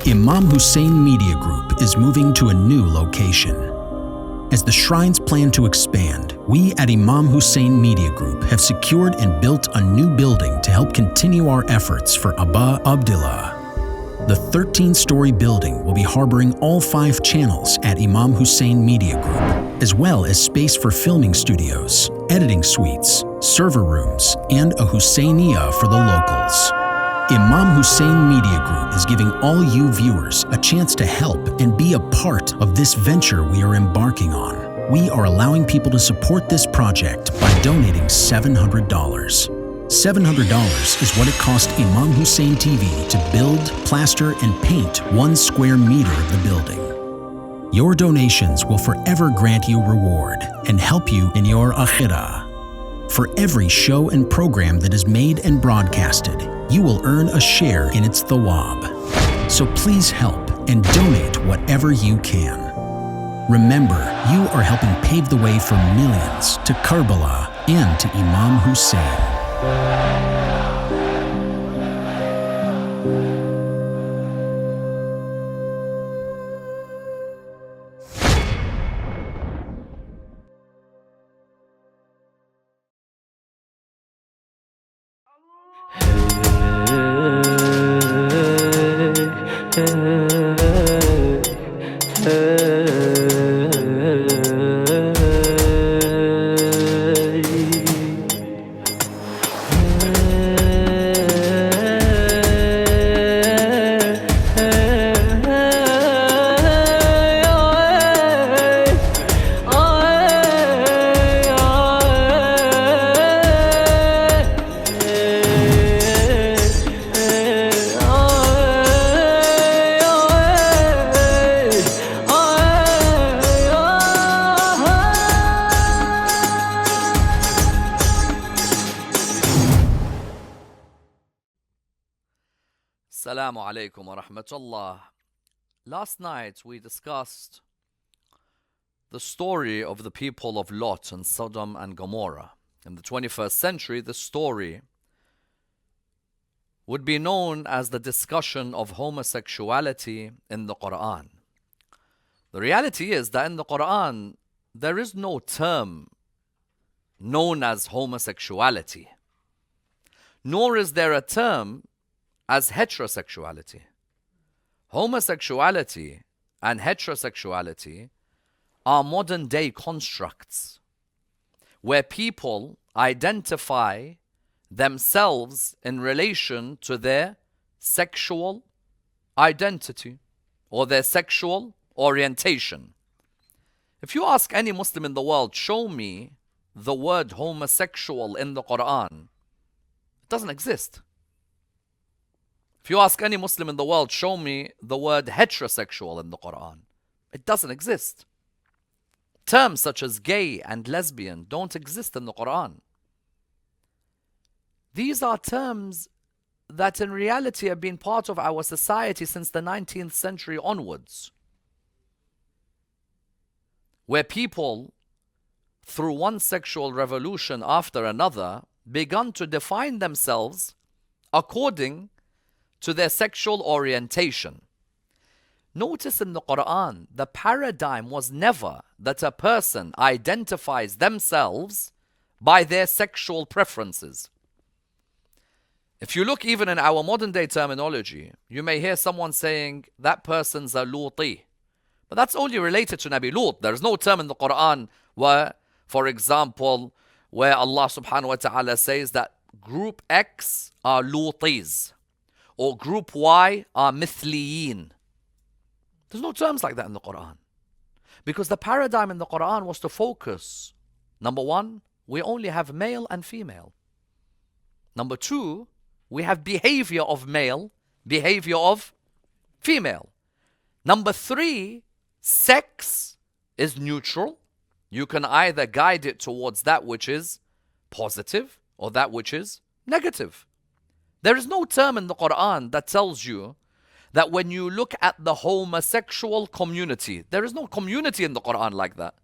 Imam Hussein Media Group is moving to a new location. As the Shrine's plan to expand, we at Imam Hussein Media Group have secured and built a new building to help continue our efforts for Abba Abdullah. The 13-story building will be harboring all 5 channels at Imam Hussein Media Group, as well as space for filming studios, editing suites, server rooms, and a Husseiniya for the locals. Imam Hussein Media Group is giving all you viewers a chance to help and be a part of this venture we are embarking on. We are allowing people to support this project by donating $700. $700 is what it cost Imam Hussein TV to build, plaster, and paint 1 square meter of the building. Your donations will forever grant you reward and help you in your akhirah. For every show and program that is made and broadcasted, you will earn a share in its thawab. So please help and donate whatever you can. Remember, you are helping pave the way for millions to Karbala and to Imam Hussein. Assalamu alaikum wa rahmatullah. Last night we discussed the story of the people of Lot and Sodom and Gomorrah. In the 21st century, the story would be known as the discussion of homosexuality in the Quran. The reality is that in the Quran, there is no term known as homosexuality, nor is there a term as heterosexuality. Homosexuality and heterosexuality are modern day constructs where people identify themselves in relation to their sexual identity or their sexual orientation. If you ask any Muslim in the world, show me the word homosexual in the Quran, it doesn't exist. If you ask any Muslim in the world, show me the word heterosexual in the Quran, it doesn't exist. Terms such as gay and lesbian don't exist in the Quran. These are terms that in reality have been part of our society since the 19th century onwards, where people, through one sexual revolution after another, begun to define themselves according to their sexual orientation. Notice in the Quran, the paradigm was never that a person identifies themselves by their sexual preferences. If you look even in our modern day terminology, you may hear someone saying that person's a Luti. But that's only related to Nabi Lut. There is no term in the Quran where, for example, where Allah subhanahu wa ta'ala says that group X are Lutis or group Y are Mithliyin. There's no terms like that in the Quran. Because the paradigm in the Quran was to focus, number one, we only have male and female. Number two, we have behavior of male, behavior of female. Number three, sex is neutral. You can either guide it towards that which is positive or that which is negative. There is no term in the Quran that tells you that when you look at the homosexual community, there is no community in the Quran like that.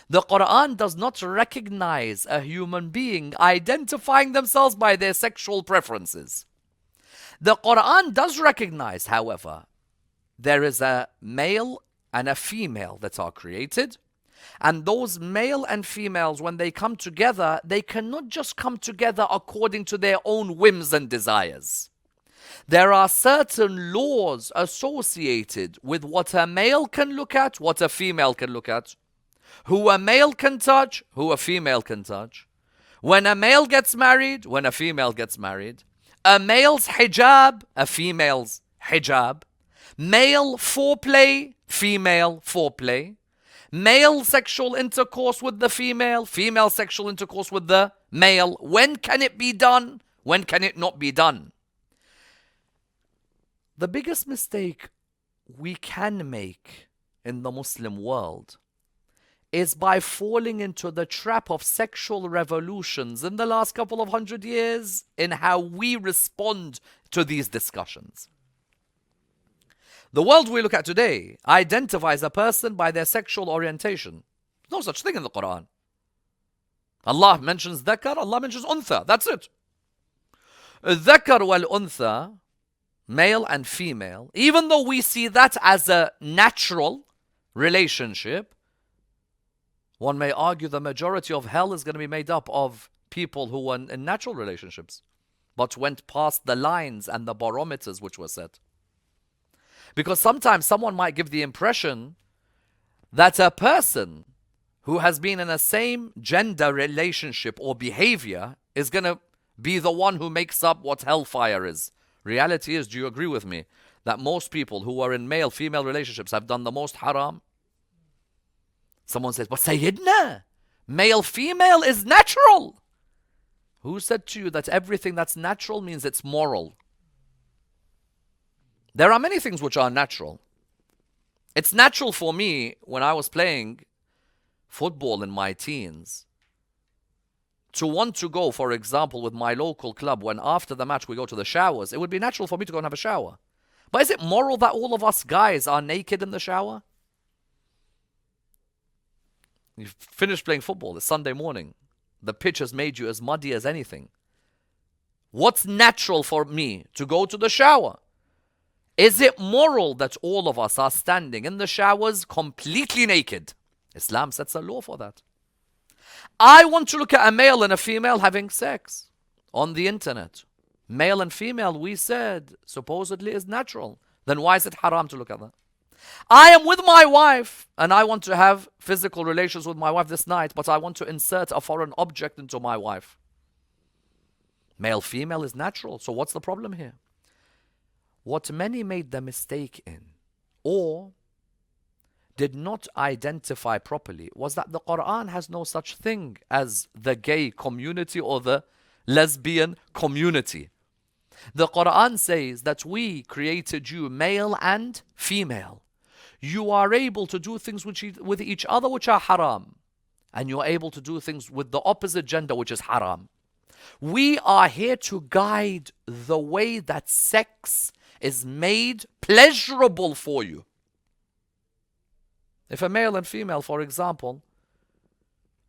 The Quran does not recognize a human being identifying themselves by their sexual preferences. The Quran does recognize, however, there is a male and a female that are created. And those male and females, when they come together, they cannot just come together according to their own whims and desires. There are certain laws associated with what a male can look at, what a female can look at, who a male can touch, who a female can touch. When a male gets married, when a female gets married, a male's hijab, a female's hijab, male foreplay, female foreplay, male sexual intercourse with the female, female sexual intercourse with the male. When can it be done? When can it not be done? The biggest mistake we can make in the Muslim world is by falling into the trap of sexual revolutions in the last couple of 100 years in how we respond to these discussions. The world we look at today identifies a person by their sexual orientation. No such thing in the Quran. Allah mentions dhakar, Allah mentions untha. That's it. Dhakar wal untha, male and female, even though we see that as a natural relationship, one may argue the majority of hell is going to be made up of people who were in natural relationships, but went past the lines and the barometers which were set. Because sometimes someone might give the impression that a person who has been in a same gender relationship or behavior is going to be the one who makes up what hellfire is. Reality is, do you agree with me, that most people who are in male-female relationships have done the most haram? Someone says, but Sayyidina, male-female is natural. Who said to you that everything that's natural means it's moral? There are many things which are natural. It's natural for me, when I was playing football in my teens, to want to go, for example, with my local club, when after the match we go to the showers, it would be natural for me to go and have a shower. But is it moral that all of us guys are naked in the shower? You've finished playing football, it's Sunday morning. The pitch has made you as muddy as anything. What's natural for me? To go to the shower. Is it moral that all of us are standing in the showers completely naked? Islam sets a law for that. I want to look at a male and a female having sex on the internet. Male and female, we said, supposedly is natural. Then why is it haram to look at that? I am with my wife and I want to have physical relations with my wife this night, but I want to insert a foreign object into my wife. Male, female is natural. So what's the problem here? What many made the mistake in, or did not identify properly, was that the Quran has no such thing as the gay community or the lesbian community. The Quran says that we created you male and female. You are able to do things with each other which are haram, and you're able to do things with the opposite gender which is haram. We are here to guide the way that sex is made pleasurable for you. If a male and female, for example,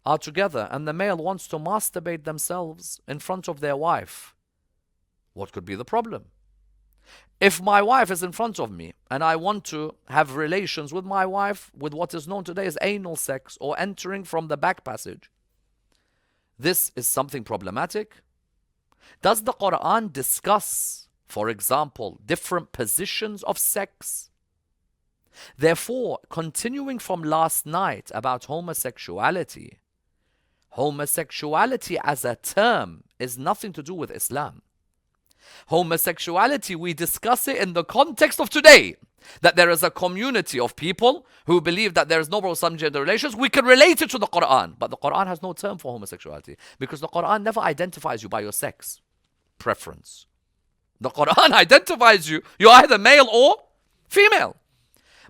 are together and the male wants to masturbate themselves in front of their wife, what could be the problem? If my wife is in front of me and I want to have relations with my wife with what is known today as anal sex or entering from the back passage, this is something problematic. Does the Quran discuss, for example, different positions of sex? Therefore, continuing from last night about homosexuality, homosexuality as a term is nothing to do with Islam. Homosexuality, we discuss it in the context of today, that there is a community of people who believe that there is no same-gender relations. We can relate it to the Quran, but the Quran has no term for homosexuality because the Quran never identifies you by your sex preference. The Quran identifies you, you're either male or female.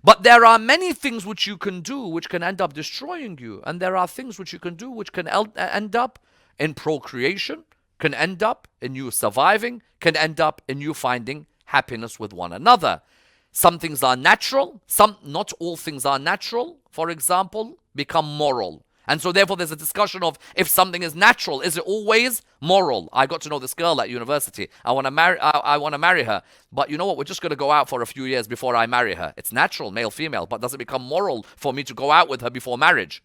But there are many things which you can do which can end up destroying you. And there are things which you can do which can end up in procreation, can end up in you surviving, can end up in you finding happiness with one another. Some things are natural, not all things are natural, for example, become moral. And so therefore there's a discussion of if something is natural, is it always moral? I got to know this girl at university. I want to marry her. But you know what? We're just going to go out for a few years before I marry her. It's natural, male, female, but does it become moral for me to go out with her before marriage?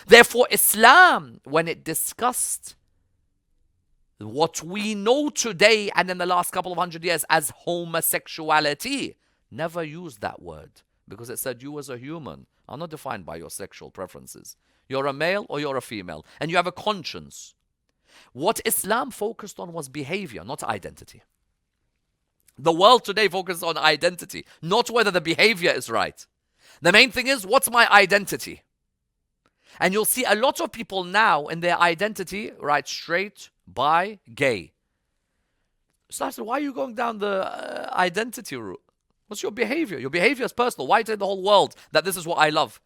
Therefore, Islam, when it discussed what we know today and in the last couple of 100 years as homosexuality, never used that word, because it said you as a human are not defined by your sexual preferences. You're a male or you're a female, and you have a conscience. What Islam focused on was behavior, not identity. The world today focuses on identity, not whether the behavior is right. The main thing is, what's my identity? And you'll see a lot of people now in their identity write straight, bi, gay. So I said, why are you going down the identity route? What's your behavior? Your behavior is personal. Why tell the whole world that this is what I love?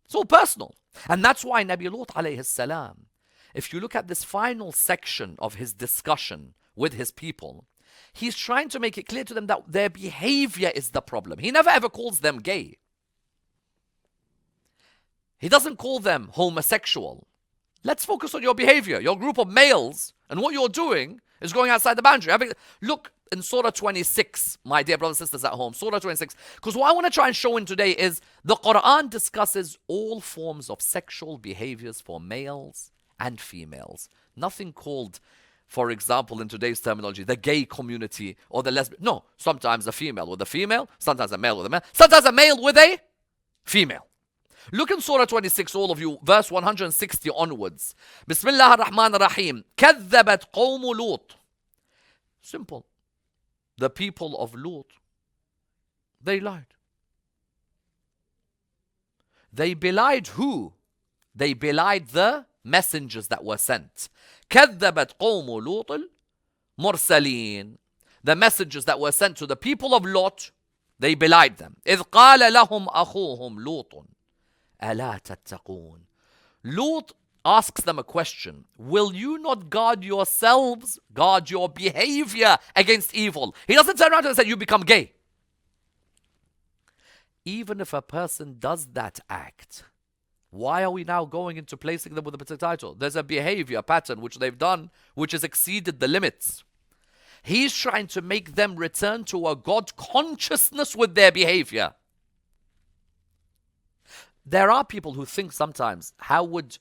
It's all personal. And that's why Nabi Lut alayhi salam, if you look at this final section of his discussion with his people, he's trying to make it clear to them that their behavior is the problem. He never ever calls them gay. He doesn't call them homosexual. Let's focus on your behavior. Your group of males and what you're doing is going outside the boundary. Look in Surah 26, my dear brothers and sisters at home, Surah 26. Because what I want to try and show in today is the Quran discusses all forms of sexual behaviors for males and females. Nothing called, for example, in today's terminology, the gay community or the lesbian. No, sometimes a female with a female, sometimes a male with a male, sometimes a male with a female. Look in Surah 26, all of you, verse 160 onwards. Bismillah ar-Rahman ar-Rahim. كذبت قوم لوط. Simple. The people of Lut, they lied. They belied who? They belied the messengers that were sent. كذبت قوم لوط المرسلين. The messengers that were sent to the people of Lot, they belied them. إذ قال لهم أخوهم لوط ألا تتقون. Lut asks them a question. Will you not guard yourselves, guard your behavior against evil? He doesn't turn around and say you become gay. Even if a person does that act, why are we now going into placing them with a particular title? There's a behavior pattern which they've done which has exceeded the limits. He's trying to make them return to a God consciousness with their behavior. There are people who think sometimes, how would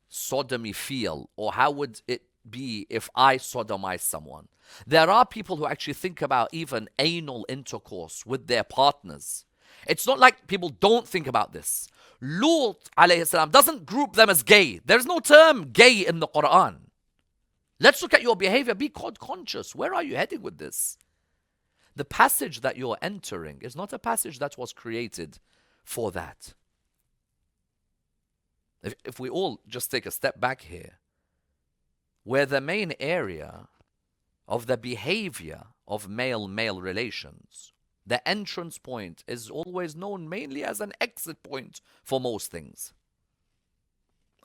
sodomy feel? Or how would it be if I sodomize someone? There are people who actually think about even anal intercourse with their partners. It's not like people don't think about this. Lut alayhi salam doesn't group them as gay. There's no term gay in the Quran. Let's look at your behavior. Be God conscious. Where are you heading with this? The passage that you're entering is not a passage that was created for that. If we all just take a step back here, where the main area of the behavior of male-male relations, the entrance point is always known mainly as an exit point for most things.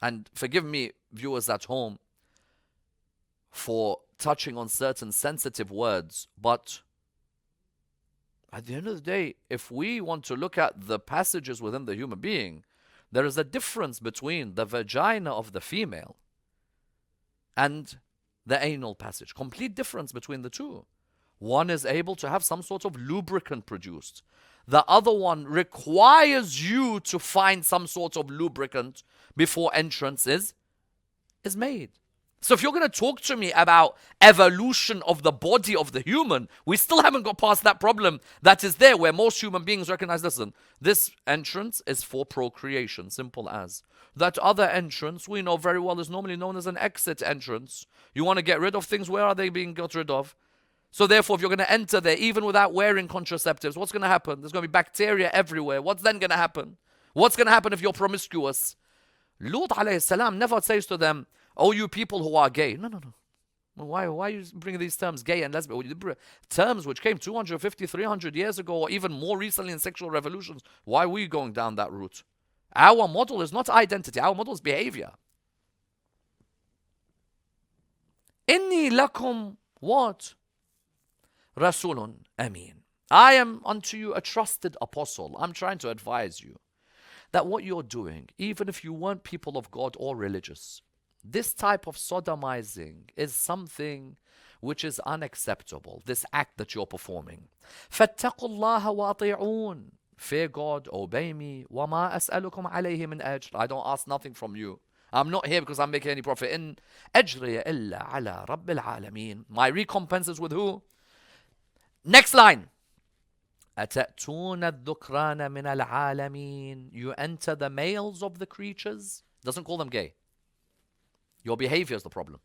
And forgive me, viewers at home, for touching on certain sensitive words, but at the end of the day, if we want to look at the passages within the human being, there is a difference between the vagina of the female and the anal passage. Complete difference between the two. One is able to have some sort of lubricant produced. The other one requires you to find some sort of lubricant before entrance is made. So if you're going to talk to me about evolution of the body of the human, we still haven't got past that problem that is there where most human beings recognize, listen, this entrance is for procreation, simple as. That other entrance we know very well is normally known as an exit entrance. You want to get rid of things, where are they being got rid of? So therefore, if you're going to enter there, even without wearing contraceptives, what's going to happen? There's going to be bacteria everywhere. What's then going to happen? What's going to happen if you're promiscuous? Lut alayhi salam never says to them, oh, you people who are gay. No. Why are you bringing these terms, gay and lesbian? Terms which came 250, 300 years ago, or even more recently in sexual revolutions. Why are we going down that route? Our model is not identity. Our model is behavior. Inni lakum what? Rasulun Amin. I am unto you a trusted apostle. I'm trying to advise you that what you're doing, even if you weren't people of God or religious, this type of sodomizing is something which is unacceptable, this act that you're performing. فَاتَّقُوا اللَّهَ وَأَطِيعُونَ. Fear God, obey me. وَمَا أَسْأَلُكُمْ عَلَيْهِ مِنْ أَجْرٍ. I don't ask nothing from you. I'm not here because I'm making any profit. إِنْ أَجْرِيَ إِلَّا عَلَى رَبِّ الْعَالَمِينَ. My recompense is with who? Next line. أَتَأْتُونَ الذُّكْرَانَ مِنَ الْعَالَمِينَ. You enter the males of the creatures. Doesn't call them gay. Your behavior is the problem.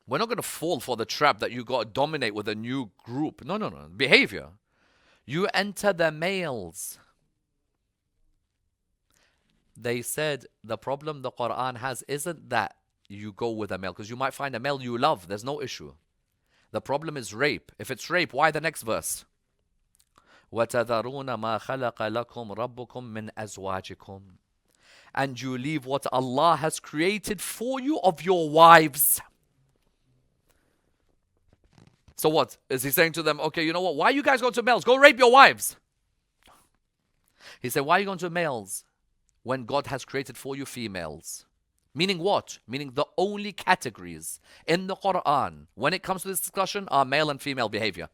We're not going to fall for the trap that you got to dominate with a new group. No. Behavior. You enter the males. They said the problem the Quran has isn't that you go with a male, because you might find a male you love. There's no issue. The problem is rape. If it's rape, why the next verse? وَتَذَرُونَ مَا خَلَقَ لَكُمْ رَبُّكُمْ مِنْ أَزْوَاجِكُمْ. And you leave what Allah has created for you of your wives. So what? Is he saying to them, okay, you know what? Why you guys go to males? Go rape your wives. He said, why are you going to males when God has created for you females? Meaning what? Meaning the only categories in the Quran when it comes to this discussion are male and female behavior.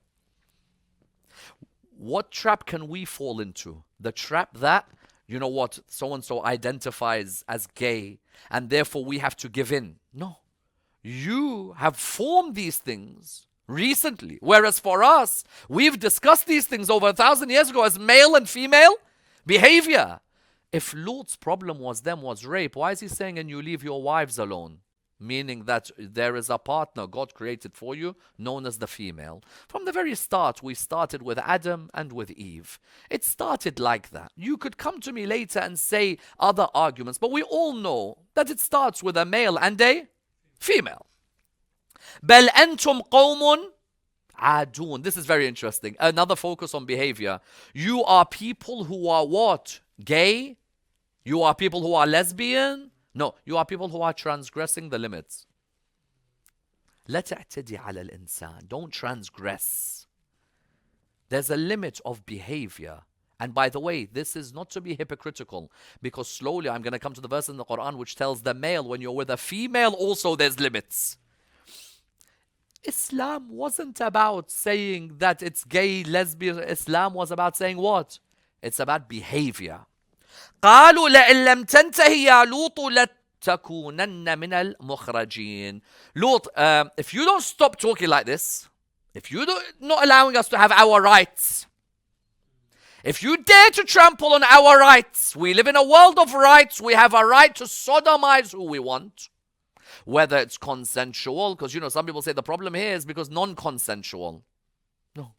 What trap can we fall into? The trap that, you know what, so-and-so identifies as gay and therefore we have to give in. No. You have formed these things recently. Whereas for us, we've discussed these things over 1,000 years ago as male and female behavior. If Lut's problem was rape, why is he saying, and you leave your wives alone? Meaning that there is a partner God created for you, known as the female. From the very start, we started with Adam and with Eve. It started like that. You could come to me later and say other arguments, but we all know that it starts with a male and a female. بل أنتم قوم عادون. This is very interesting. Another focus on behavior. You are people who are what? Gay? You are people who are lesbian? No, you are people who are transgressing the limits. لا تعتدي على الإنسان. Don't transgress. There's a limit of behavior. And by the way, this is not to be hypocritical, because slowly I'm going to come to the verse in the Quran which tells the male, when you're with a female also there's limits. Islam wasn't about saying that it's gay, lesbian. Islam was about saying what? It's about behavior. قالوا لئن لم تنتهي يا لوط لتكونن من المخرجين. Lut, if you don't stop talking like this, if you're not allowing us to have our rights, if you dare to trample on our rights, we live in a world of rights. We have a right to sodomize who we want. Whether it's consensual, because some people say the problem here is because non-consensual. No.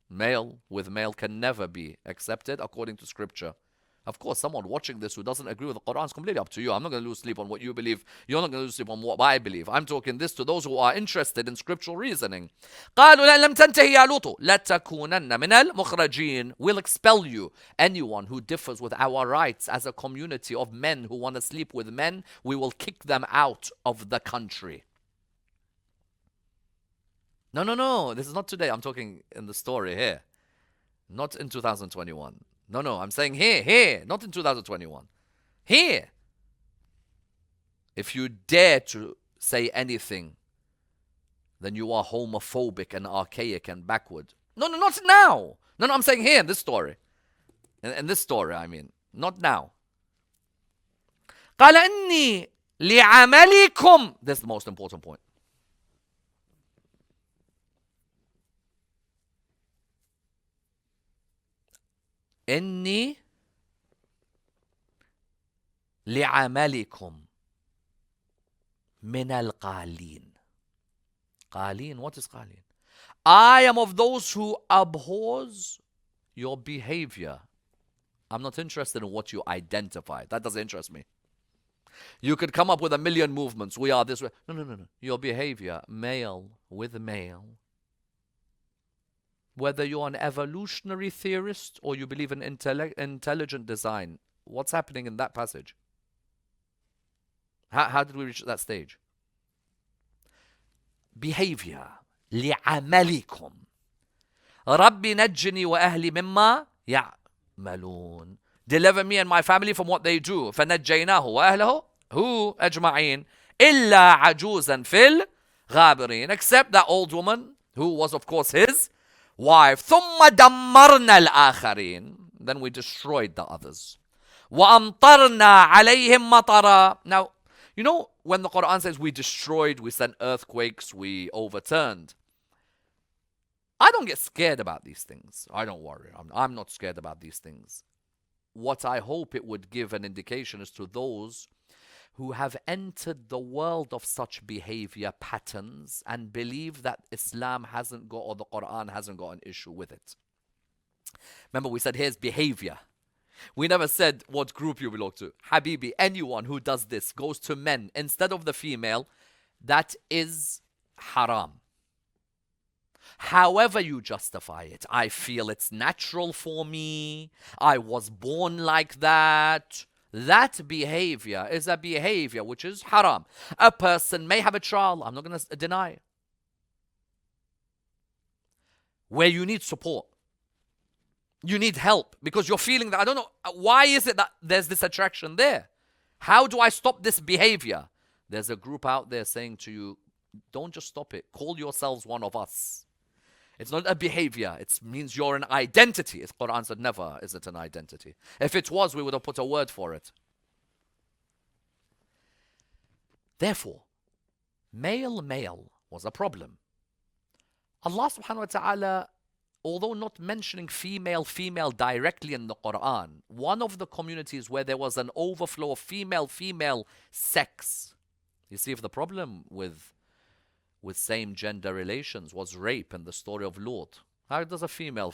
Male with male can never be accepted according to scripture. Of course, someone watching this who doesn't agree with the Quran is completely up to you. I'm not going to lose sleep on what you believe. You're not going to lose sleep on what I believe. I'm talking this to those who are interested in scriptural reasoning. قالوا لم تنتهي يا لوط لتكونن من المخرجين. We'll expel you. Anyone who differs with our rights as a community of men who want to sleep with men, we will kick them out of the country. No. This is not today. I'm talking in the story here. Not in 2021. No, I'm saying here, not in 2021. Here. If you dare to say anything, then you are homophobic and archaic and backward. No, not now. No, I'm saying here in this story. In this story, I mean. Not now. قال إني لعملكم. This is the most important point. إني لعملكم من القالين. قالين, what is قالين? I am of those who abhors your behavior. I'm not interested in what you identify. That doesn't interest me. You could come up with a million movements. We are this way. No. Your behavior, male with male. Whether you're an evolutionary theorist or you believe in intelligent design, what's happening in that passage? How did we reach that stage? Behavior. لِعَمَلِكُمْ رَبِّ نَجِّنِي وَأَهْلِ مِمَّا يَعْمَلُونَ. Deliver me and my family from what they do. فَنَجَّيْنَاهُ وَأَهْلَهُ who أجمعين إِلَّا عَجُوزًا فِي الْغَابِرِينَ, except that old woman who was of course his wife. ثُمَّ دَمَّرْنَا الْآخَرِينَ, then we destroyed the others. وَأَمْطَرْنَا عَلَيْهِمْ مَطَرًا. Now, you know when the Quran says we destroyed, we sent earthquakes, we overturned. I don't get scared about these things. I don't worry. I'm not scared about these things. What I hope it would give an indication is to those who have entered the world of such behavior patterns and believe that Islam hasn't got, or the Quran hasn't got an issue with it. Remember, we said here's behavior. We never said what group you belong to. Habibi, anyone who does this, goes to men instead of the female, that is haram. However you justify it, I feel it's natural for me, I was born like that. That behavior is a behavior which is haram. A person may have a child, I'm not going to deny, where you need support. You need help because you're feeling that, I don't know, why is it that there's this attraction there? How do I stop this behavior? There's a group out there saying to you, don't just stop it. Call yourselves one of us. It's not a behavior. It means you're an identity. The Quran said never is it an identity. If it was, we would have put a word for it. Therefore, male was a problem. Allah subhanahu wa ta'ala, although not mentioning female directly in the Quran, one of the communities where there was an overflow of female sex. You see, if the problem with same-gender relations was rape in the story of Lot, how does a female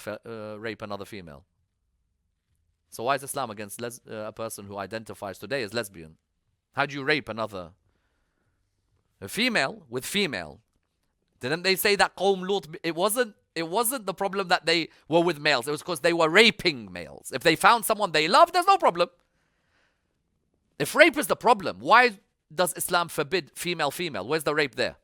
rape another female? So why is Islam against a person who identifies today as lesbian? How do you rape a female with female? Didn't they say that Qawm Lot, it wasn't the problem that they were with males. It was because they were raping males. If they found someone they loved, there's no problem. If rape is the problem, why does Islam forbid female? Where's the rape there?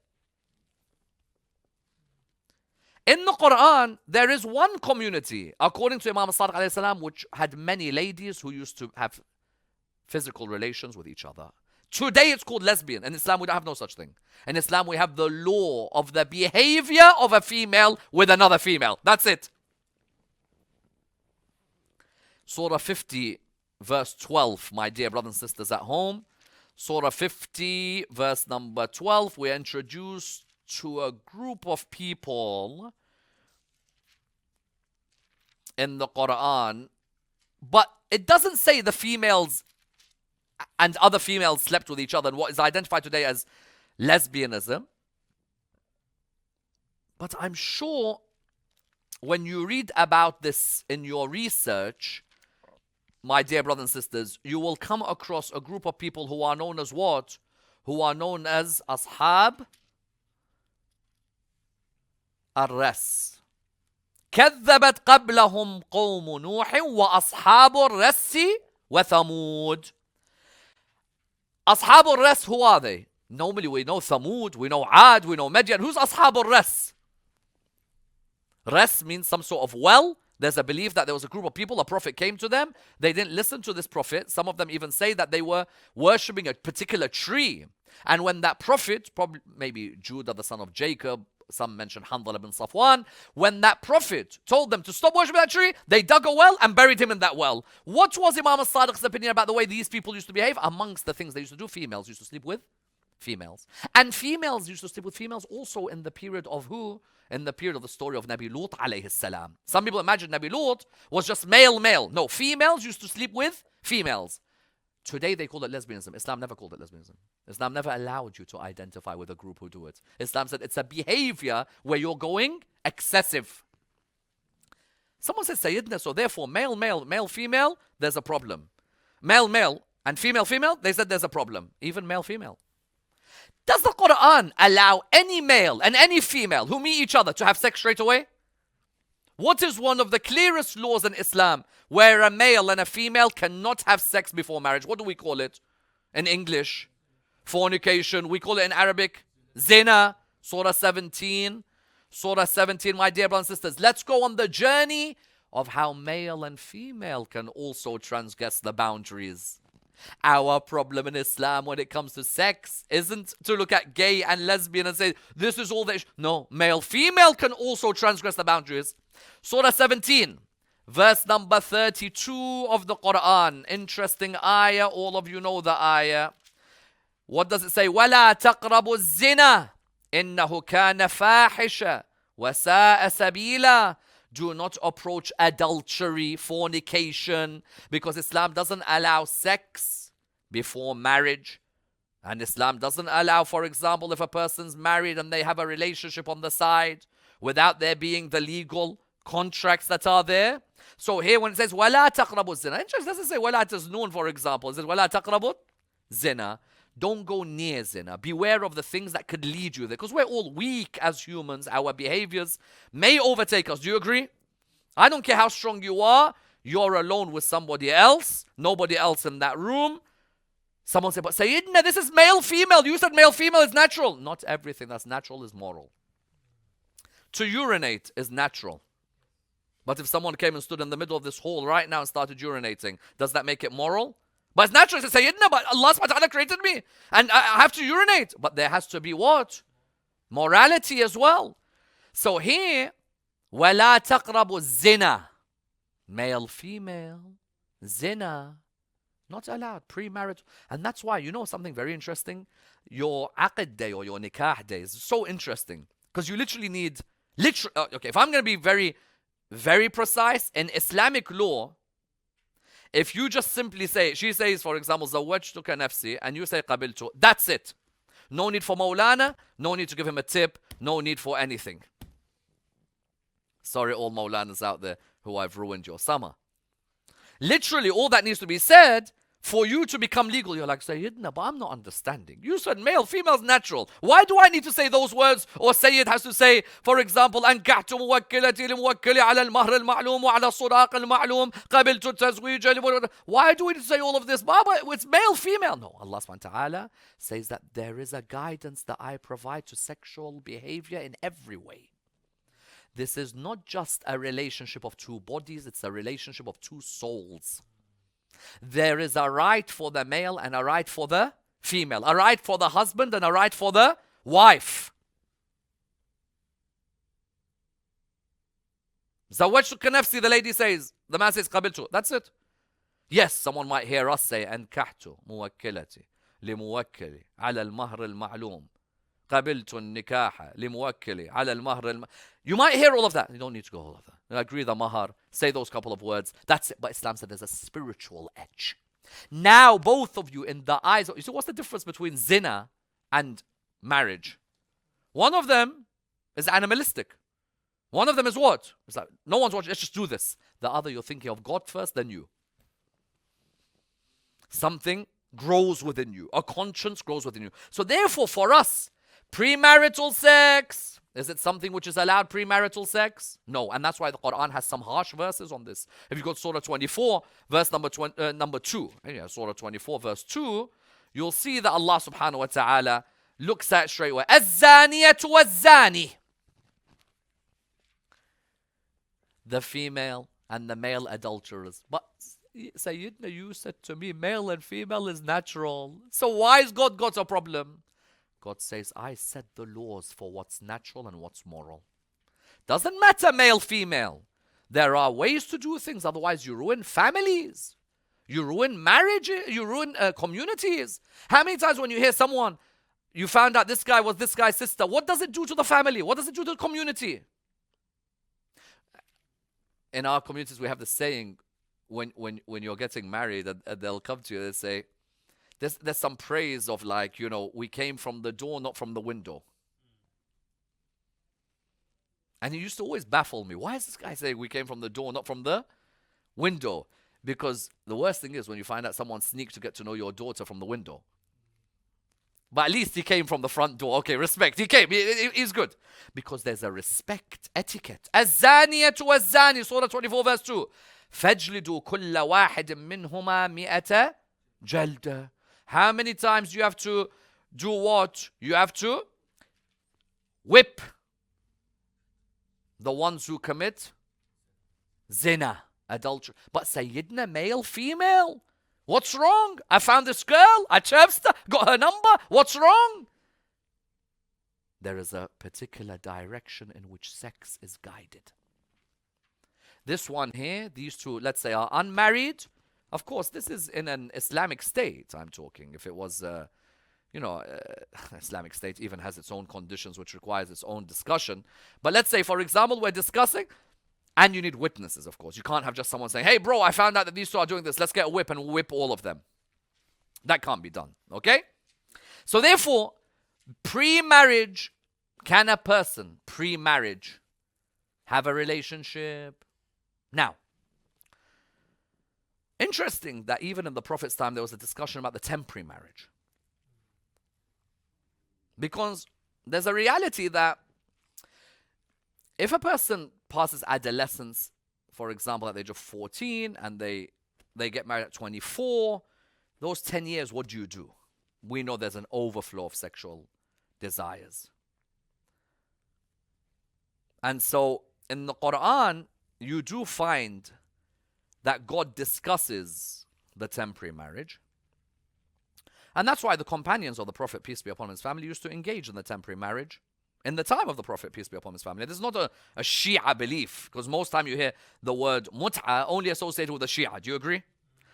In the Quran, there is one community, according to Imam Sadiq alayhi salam, which had many ladies who used to have physical relations with each other. Today it's called lesbian. In Islam, we don't have no such thing. In Islam, we have the law of the behavior of a female with another female. That's it. Surah 50, verse 12, my dear brothers and sisters at home. Surah 50, verse number 12, we are introduced to a group of people in the Quran, but it doesn't say the females and other females slept with each other and what is identified today as lesbianism. But I'm sure when you read about this in your research, my dear brothers and sisters, you will come across a group of people who are known as what? Who are known as Ashab الرس. كذبت قبلهم قوم نوح وأصحاب الرس وثمود. أصحاب الرس, who are they? Normally we know Thamud, we know Ad, we know Midian. Who's أصحاب الرس? Res means some sort of well. There's a belief that there was a group of people, a prophet came to them. They didn't listen to this prophet. Some of them even say that they were worshipping a particular tree. And when that prophet, probably maybe Judah, the son of Jacob, some mention Hanzala ibn Safwan, when that prophet told them to stop worshipping that tree, they dug a well and buried him in that well. What was Imam as-Sadiq's opinion about the way these people used to behave? Amongst the things they used to do, females used to sleep with females. And females used to sleep with females also in the period of who? In the period of the story of Nabi Lut alayhi salam. Some people imagine Nabi Lut was just male. No, females used to sleep with females. Today they call it lesbianism. Islam never called it lesbianism. Islam never allowed you to identify with a group who do it. Islam said it's a behavior where you're going excessive. Someone says Sayyidina, so therefore male, female, there's a problem. Male, and female, they said there's a problem. Even male, female. Does the Quran allow any male and any female who meet each other to have sex straight away? What is one of the clearest laws in Islam where a male and a female cannot have sex before marriage? What do we call it in English? Fornication. We call it in Arabic zina. Surah 17. Surah 17, my dear brothers and sisters. Let's go on the journey of how male and female can also transgress the boundaries. Our problem in Islam when it comes to sex isn't to look at gay and lesbian and say, this is all that. No, male, female can also transgress the boundaries. Surah 17, verse number 32 of the Quran. Interesting ayah. All of you know the ayah. What does it say? وَلَا تَقْرَبُوا الزِّنَا إِنَّهُ كَانَ فَاحِشًا وَسَاءَ سَبِيلًا. Do not approach adultery, fornication, because Islam doesn't allow sex before marriage. And Islam doesn't allow, for example, if a person's married and they have a relationship on the side without there being the legal contracts that are there. So here when it says وَلَا تَقْرَبُوا الزِّنَا, it doesn't say وَلَا تَزْنُونَ, for example. It says وَلَا تَقْرَبُوا zina. Don't go near zina. Beware of the things that could lead you there. Because we're all weak as humans. Our behaviors may overtake us. Do you agree? I don't care how strong you are. You're alone with somebody else. Nobody else in that room. Someone said, but Sayyidina, this is male-female. You said male-female is natural. Not everything that's natural is moral. To urinate is natural. But if someone came and stood in the middle of this hall right now and started urinating, does that make it moral? But it's natural to say, Sayyidina, but Allah subhanahu wa ta'ala created me and I have to urinate. But there has to be what? Morality as well. So here, وَلَا تَقْرَبُوا الزِّنَا. Male, female, zina. Not allowed, premarital. And that's why, you know something very interesting? Your aqd day or your nikah day is so interesting. Because you literally need, okay, if I'm going to be very, very precise, in Islamic law, if you just simply say, she says, for example, زوجتك نفسي, and you say قبلت, that's it. No need for Maulana, no need to give him a tip, no need for anything. Sorry, all Maulanas out there who I've ruined your summer. Literally, all that needs to be said for you to become legal. You're like, Sayyidina, but I'm not understanding. You said male, female is natural. Why do I need to say those words? Or Sayyid has to say, for example, أنكحت موكلتي لموكلي على المهر المعلوم وعلى الصداق المعلوم قبلت التزويج. Why do we need to say all of this? Baba, it's male, female. No, Allah subhanahu wa ta'ala says that there is a guidance that I provide to sexual behavior in every way. This is not just a relationship of two bodies, it's a relationship of two souls. There is a right for the male and a right for the female. A right for the husband and a right for the wife. زوجتك نفسي, the lady says. The man says قبلت. That's it. Yes, someone might hear us say أنكحت موكلتي لموكلي على المهر المعلوم قبلت النكاح لموكلي على المهر You might hear all of that. You don't need to go all of that. You agree the mahar, say those couple of words. That's it. But Islam said there's a spiritual edge. Now both of you in the eyes of, you see what's the difference between zina and marriage? One of them is animalistic. One of them is what? It's like, no one's watching, let's just do this. The other, you're thinking of God first, then you. Something grows within you. A conscience grows within you. So therefore for us, premarital sex, is it something which is allowed, premarital sex? No, and that's why the Quran has some harsh verses on this. If you go to Surah 24, verse number 2, yeah, Surah 24, verse 2, you'll see that Allah subhanahu wa ta'ala looks at straight away. الزانية والزاني. The female and the male adulterers. But Sayyidina, you said to me, male and female is natural. So why has God got a problem? God says, I set the laws for what's natural and what's moral. Doesn't matter male, female. There are ways to do things. Otherwise, you ruin families. You ruin marriages. You ruin communities. How many times when you hear someone, you found out this guy was this guy's sister, what does it do to the family? What does it do to the community? In our communities, we have the saying, when you're getting married, they'll come to you and say, there's some praise of like, you know, we came from the door, not from the window. And he used to always baffle me. Why is this guy saying we came from the door, not from the window? Because the worst thing is when you find out someone sneaked to get to know your daughter from the window. But at least he came from the front door. Okay, respect. He came. He's good. Because there's a respect, etiquette. الزانية والزاني, Surah 24, verse 2. فَاجْلِدُوا كُلَّ وَاحِدٍ مِّنْهُمَا مِئَةَ جَلْدَةٍ. How many times do you have to do what? You have to whip the ones who commit Zina, adultery. But Sayyidina, male, female. What's wrong? I found this girl, I chirped her, got her number. What's wrong? There is a particular direction in which sex is guided. This one here, these two, let's say, are unmarried. Of course, this is in an Islamic state, I'm talking. If it was, Islamic state even has its own conditions, which requires its own discussion. But let's say, for example, we're discussing, and you need witnesses, of course. You can't have just someone saying, hey, bro, I found out that these two are doing this. Let's get a whip and whip all of them. That can't be done, okay? So therefore, pre-marriage, can a person, pre-marriage, have a relationship? Now, interesting that even in the Prophet's time, there was a discussion about the temporary marriage. Because there's a reality that if a person passes adolescence, for example, at the age of 14, and they get married at 24, those 10 years, what do? We know there's an overflow of sexual desires. And so in the Quran, you do find that God discusses the temporary marriage. And that's why the companions of the Prophet, peace be upon his family, used to engage in the temporary marriage in the time of the Prophet, peace be upon his family. This is not a Shia belief, because most time you hear the word mut'a only associated with the Shia. Do you agree?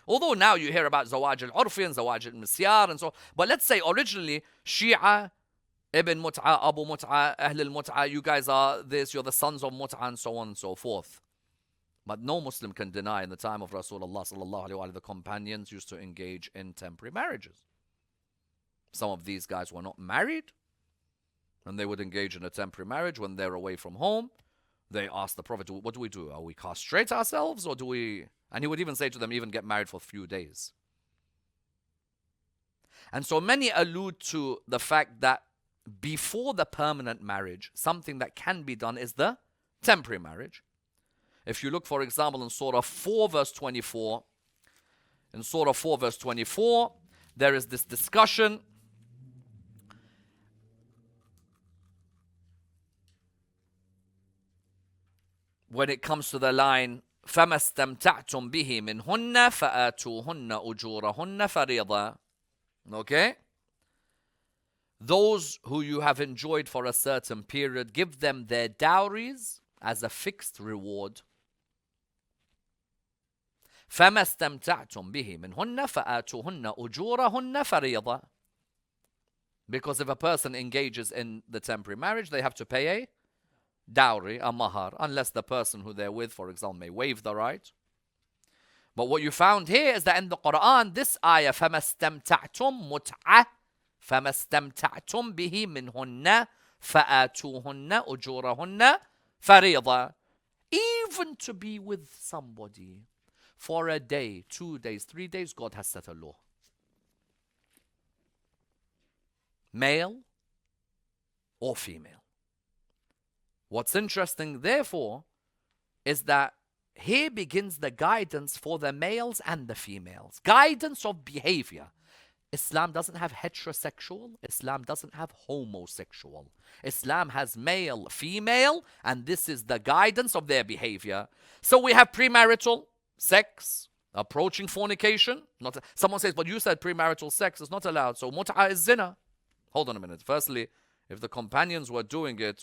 Although now you hear about Zawaj al-Urfi and Zawaj al-Misyar and so on. But let's say originally Shia, Ibn Mut'a, Abu Mut'a, Ahl al-Mut'a, you guys are this, you're the sons of Mut'a and so on and so forth. But no Muslim can deny in the time of Rasulullah sallallahu alaihi wasallam, the companions used to engage in temporary marriages. Some of these guys were not married, and they would engage in a temporary marriage when they're away from home. They asked the Prophet, what do we do? Are we castrate ourselves, or do we... And he would even say to them, even get married for a few days. And so many allude to the fact that before the permanent marriage, something that can be done is the temporary marriage. If you look, for example, in Surah 4, verse 24, in Surah 4, verse 24, there is this discussion when it comes to the line فَمَا اسْتَمْتَعْتُمْ بِهِ مِنْهُنَّ فَآتُوهُنَّ أُجُورَهُنَّ فَرِيضًا. Okay? Those who you have enjoyed for a certain period, give them their dowries as a fixed reward. فَمَا اسْتَمْتَعْتُمْ بِهِ مِنْهُنَّ فَآتُوهُنَّ أُجُورَهُنَّ فَرِيضًا. Because if a person engages in the temporary marriage, they have to pay a dowry, a mahar, unless the person who they're with, for example, may waive the right. But what you found here is that in the Quran, this ayah, فَمَا اسْتَمْتَعْتُمْ مُتْعَةً فَمَا اسْتَمْتَعْتُمْ بِهِ مِنْهُنَّ فَآتُوهُنَّ أُجُورَهُنَّ فَرِيضًا. Even to be with somebody for a day, 2 days, 3 days, God has set a law. Male or female. What's interesting, therefore, is that here begins the guidance for the males and the females. Guidance of behavior. Islam doesn't have heterosexual. Islam doesn't have homosexual. Islam has male, female, and this is the guidance of their behavior. So we have premarital sex, approaching fornication. Someone says, but you said premarital sex is not allowed, so mut'a is zina. Hold on a minute. Firstly, if the companions were doing it...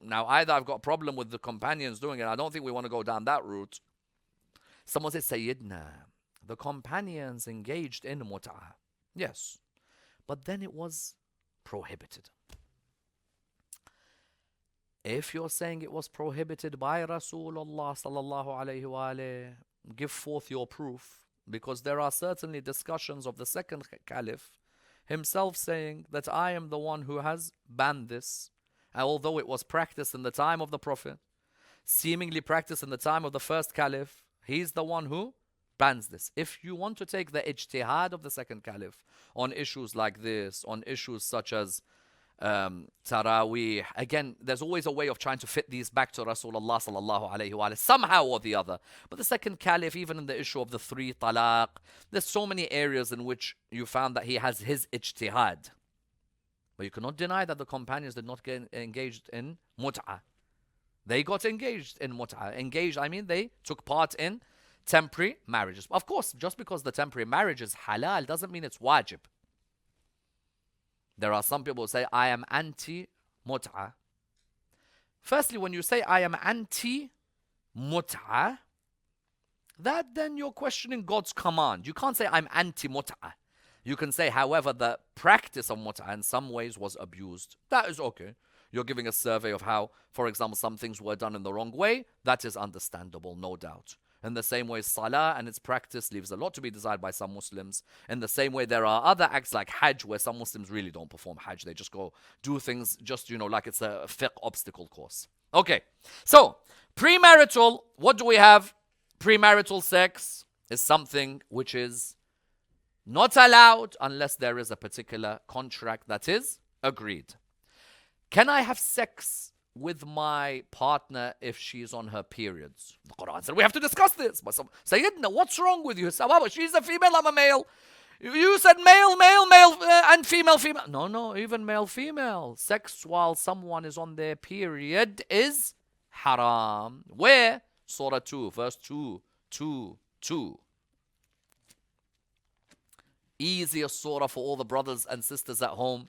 Now, either I've got a problem with the companions doing it. I don't think we want to go down that route. Someone says, Sayyidina, the companions engaged in mut'ah. Yes. But then it was prohibited. If you're saying it was prohibited by Rasulullah sallallahu alayhi wa alayhi, give forth your proof. Because there are certainly discussions of the second caliph himself saying that I am the one who has banned this. Although it was practiced in the time of the Prophet, seemingly practiced in the time of the first caliph, he's the one who bans this. If you want to take the ijtihad of the second caliph on issues like this, on issues such as Taraweeh, again, there's always a way of trying to fit these back to Rasulullah sallallahu alayhi wa somehow or the other. But the second caliph, even in the issue of the 3 talaq, there's so many areas in which you found that he has his 'But you cannot deny that the companions did not get engaged in mut'ah. They got engaged in mut'ah. Engaged, I mean they took part in temporary marriages. Of course, just because the temporary marriage is halal doesn't mean it's wajib. There are some people who say, I am anti-mut'ah. Firstly, when you say, I am anti-mut'ah, that then you're questioning God's command. You can't say, I'm anti-mut'ah. You can say, however, the practice of mut'ah in some ways was abused. That is okay. You're giving a survey of how, for example, some things were done in the wrong way. That is understandable, no doubt. In the same way, salah and its practice leaves a lot to be desired by some Muslims. In the same way, there are other acts like Hajj where some Muslims really don't perform Hajj. They just go do things just, like it's a fiqh obstacle course. Okay, so premarital, what do we have? Premarital sex is something which is not allowed unless there is a particular contract that is agreed. Can I have sex with my partner if she's on her periods? The Quran said we have to discuss this. But Sayyidina, what's wrong with you? Sawaba, she's a female, I'm a male. You said male, and female. No, even male, female. Sex while someone is on their period is haram. Where? Surah 2, verse 2. Easiest surah for all the brothers and sisters at home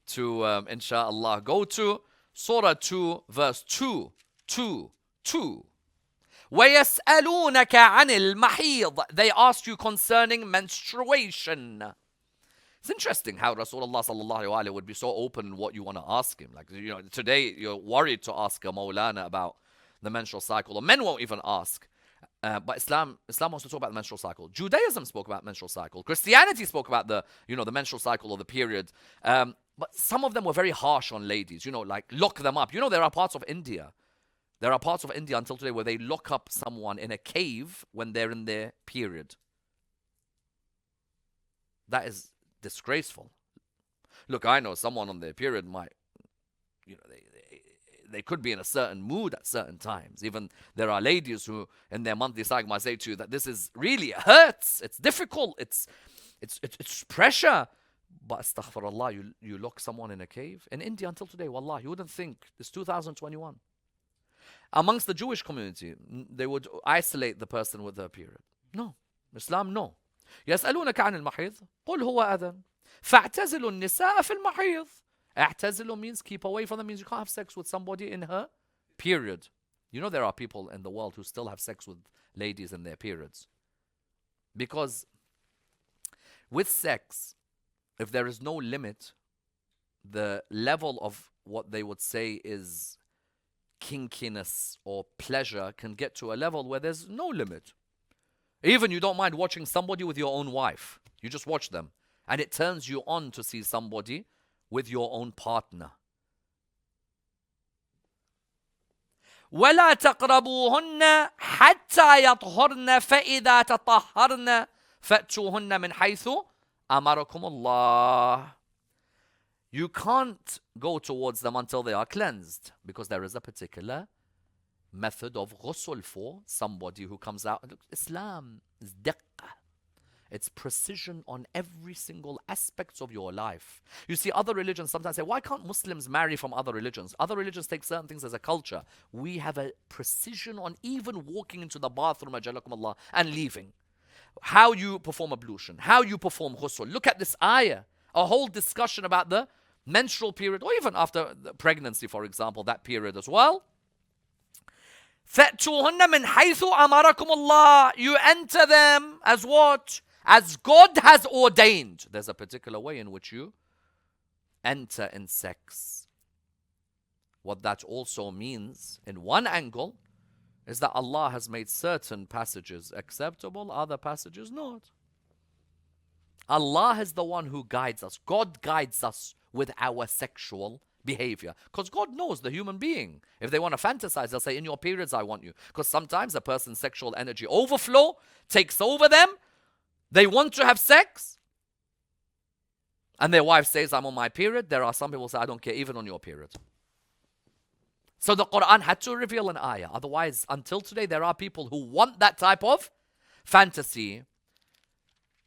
to, inshallah, go to. Surah 2, verse 2. وَيَسْأَلُونَكَ عَنِ الْمَحِيضِ. They ask you concerning menstruation. It's interesting how Rasulullah sallallahu alaihi wasallam would be so open in what you want to ask him. Like, today you're worried to ask a Maulana about the menstrual cycle, or men won't even ask. But Islam wants to talk about the menstrual cycle. Judaism spoke about menstrual cycle. Christianity spoke about the menstrual cycle or the period. But some of them were very harsh on ladies, like lock them up. There are parts of India. There are parts of India until today where they lock up someone in a cave when they're in their period. That is disgraceful. Look, I know someone on their period might, they could be in a certain mood at certain times. Even there are ladies who, in their monthly cycle, might say to you that this is really, it hurts, it's difficult, it's pressure. But astaghfirullah, you lock someone in a cave. In India until today, wallah, you wouldn't think, it's 2021. Amongst the Jewish community, they would isolate the person with their period. No. Islam, no. يسألونك عن المحيض قل هو أذن فاعتزلوا النساء في المحيض. اعتزلوا means keep away from them, means you can't have sex with somebody in her period. There are people in the world who still have sex with ladies in their periods. Because with sex, if there is no limit, the level of what they would say is kinkiness or pleasure can get to a level where there's no limit. Even you don't mind watching somebody with your own wife. You just watch them. And it turns you on to see somebody with your own partner. وَلَا تَقْرَبُوهُنَّ حَتَّى يَطْهُرْنَ فَإِذَا تَطَهَّرْنَ فَأْتُوهُنَّ مِنْ حَيْثُ أَمَرَكُمُ اللَّهُ. You can't go towards them until they are cleansed, because there is a particular method of ghusl for somebody who comes out. Islam is daqqa. It's precision on every single aspect of your life. You see, other religions sometimes say, why can't Muslims marry from other religions? Other religions take certain things as a culture. We have a precision on even walking into the bathroom, ajalakumullah, and leaving. How you perform ablution, how you perform ghusl. Look at this ayah. A whole discussion about the menstrual period, or even after the pregnancy, for example, that period as well. فَأْتُوهُنَّ مِنْ حَيْثُ أَمَرَكُمُ اللَّهُ. You enter them as what? As God has ordained. There's a particular way in which you enter in sex. What that also means, in one angle, is that Allah has made certain passages acceptable, other passages not. Allah is the one who guides us. God guides us with our sexual behavior. Because God knows the human being. If they want to fantasize, they'll say, in your periods, I want you. Because sometimes a person's sexual energy overflow takes over them. They want to have sex. And their wife says, I'm on my period. There are some people who say, I don't care, even on your period. So the Quran had to reveal an ayah. Otherwise, until today, there are people who want that type of fantasy.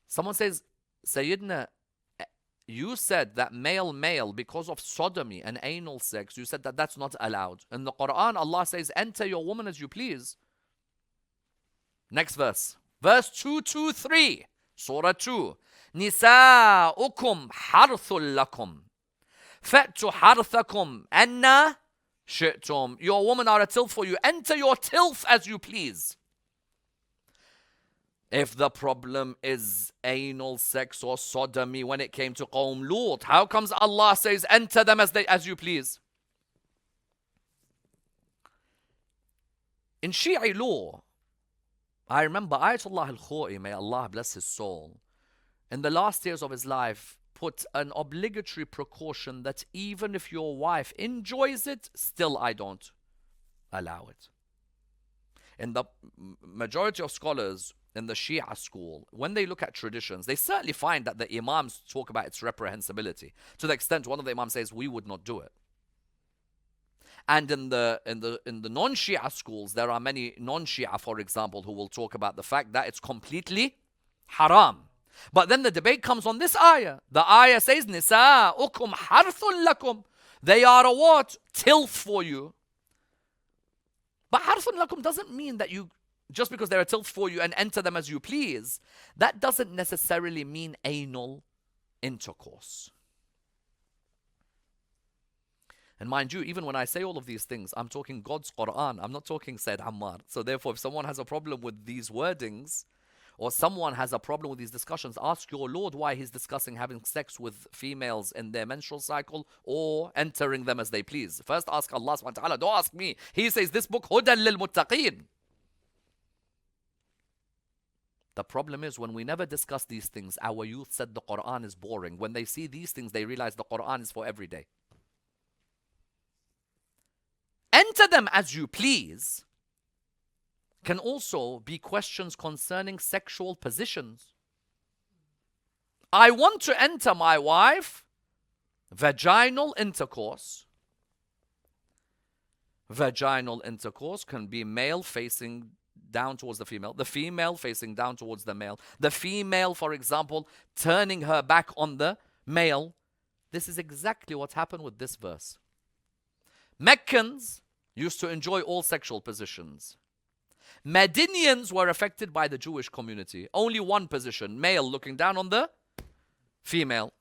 Someone says, Sayyidina, you said that male, because of sodomy and anal sex, you said that that's not allowed. In the Quran, Allah says, enter your woman as you please. Next verse. Verse 223, Surah 2. نِسَاؤُكُمْ حَرْثٌ لَكُمْ فَأْتُوا حَرْثَكُمْ أَنَّ شِئْتُمْ. Your women are a tilth for you. Enter your tilth as you please. If the problem is anal sex or sodomy when it came to Qawm Lut, how comes Allah says enter them as you please? In Shia law, I remember Ayatollah al-Khoi, may Allah bless his soul, in the last years of his life, put an obligatory precaution that even if your wife enjoys it, still I don't allow it. And the majority of scholars in the Shia school, when they look at traditions, they certainly find that the Imams talk about its reprehensibility, to the extent one of the Imams says, we would not do it. And in the non-Shia schools, there are many non-Shia, for example, who will talk about the fact that it's completely haram. But then the debate comes on this ayah. The ayah says, نِسَاؤُكُمْ حَرْثٌ لَكُمْ. They are a what? Tilth for you. But حَرْثٌ لَكُمْ doesn't mean that you, just because they're a tilth for you and enter them as you please, that doesn't necessarily mean anal intercourse. And mind you, even when I say all of these things, I'm talking God's Quran. I'm not talking Sayyid Ammar. So therefore, if someone has a problem with these wordings, or someone has a problem with these discussions, ask your Lord why he's discussing having sex with females in their menstrual cycle or entering them as they please. First ask Allah subhanahu wa ta'ala, don't ask me. He says this book, Hudan lil Muttaqeen. The problem is when we never discuss these things, our youth said the Quran is boring. When they see these things, they realize the Quran is for every day. Enter them as you please can also be questions concerning sexual positions. I want to enter my wife, vaginal intercourse. Vaginal intercourse can be male facing down towards the female facing down towards the male, the female, for example, turning her back on the male. This is exactly what happened with this verse. Meccans used to enjoy all sexual positions. Medinians were affected by the Jewish community. Only one position, male looking down on the female.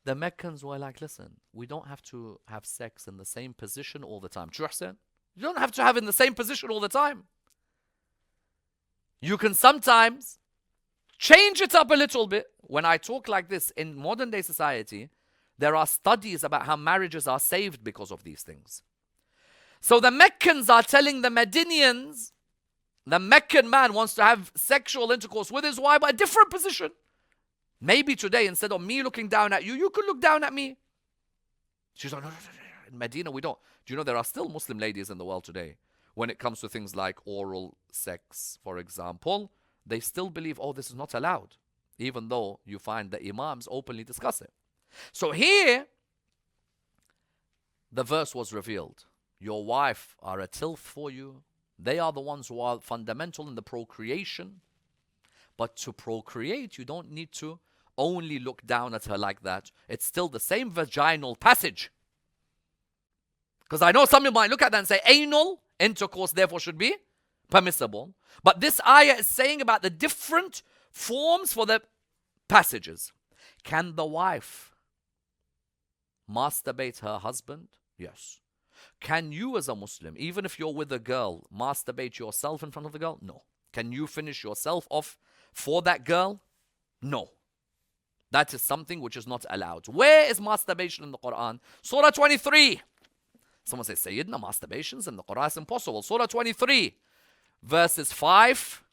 The Meccans were like, listen, we don't have to have sex in the same position all the time. True, Hussein? You don't have to have in the same position all the time. You can sometimes change it up a little bit. When I talk like this in modern day society, there are studies about how marriages are saved because of these things. So the Meccans are telling the Medinians, the Meccan man wants to have sexual intercourse with his wife, but a different position. Maybe today, instead of me looking down at you, you could look down at me. She's like, no. In Medina, we don't. Do you know there are still Muslim ladies in the world today? When it comes to things like oral sex, for example, they still believe, oh, this is not allowed. Even though you find the Imams openly discuss it. So here, the verse was revealed. Your wife are a tilth for you. They are the ones who are fundamental in the procreation. But to procreate, you don't need to only look down at her like that. It's still the same vaginal passage. Because I know some people might look at that and say, anal intercourse therefore should be permissible. But this ayah is saying about the different forms for the passages. Can the wife masturbate her husband? Yes. Can you as a Muslim, even if you're with a girl, masturbate yourself in front of the girl? No. Can you finish yourself off for that girl? No. That is something which is not allowed. Where is masturbation in the Quran? Surah 23. Someone says, Sayyidina, masturbations in the Quran is impossible. Surah 23, verses 5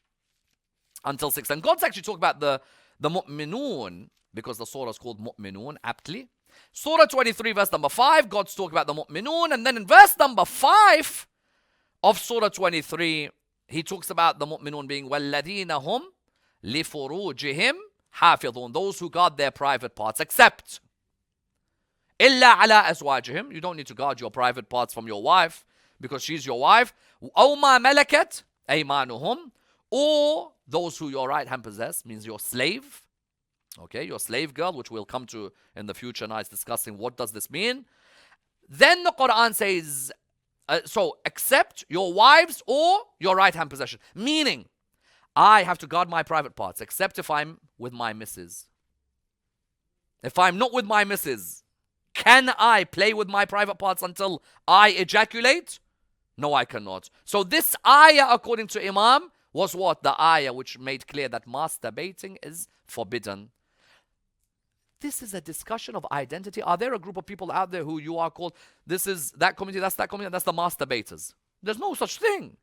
until 6. And God's actually talking about the mu'minun, because the surah is called mu'minun, aptly. Surah 23, verse number 5, God's talking about the mu'minun. And then in verse number 5 of Surah 23, He talks about the mu'minun being وَالَّذِينَ هُمْ لِفُرُوجِهِمْ حَافِظُونَ, those who guard their private parts, except إِلَّا عَلَىٰ أَزْوَاجِهِمْ, you don't need to guard your private parts from your wife because she's your wife. أَوْ مَا مَلَكَتْ أَيْمَانُهُمْ, or those who your right hand possess, means your slave. Okay, your slave girl, which we'll come to in the future nights discussing what does this mean. Then the Quran says, so accept your wives or your right hand possession. Meaning, I have to guard my private parts, except if I'm with my missus. If I'm not with my missus, can I play with my private parts until I ejaculate? No, I cannot. So this ayah, according to Imam, was what? The ayah which made clear that masturbating is forbidden. This is a discussion of identity. Are there a group of people out there who you are called, this is that community, that's that community, that's the masturbators? There's no such thing.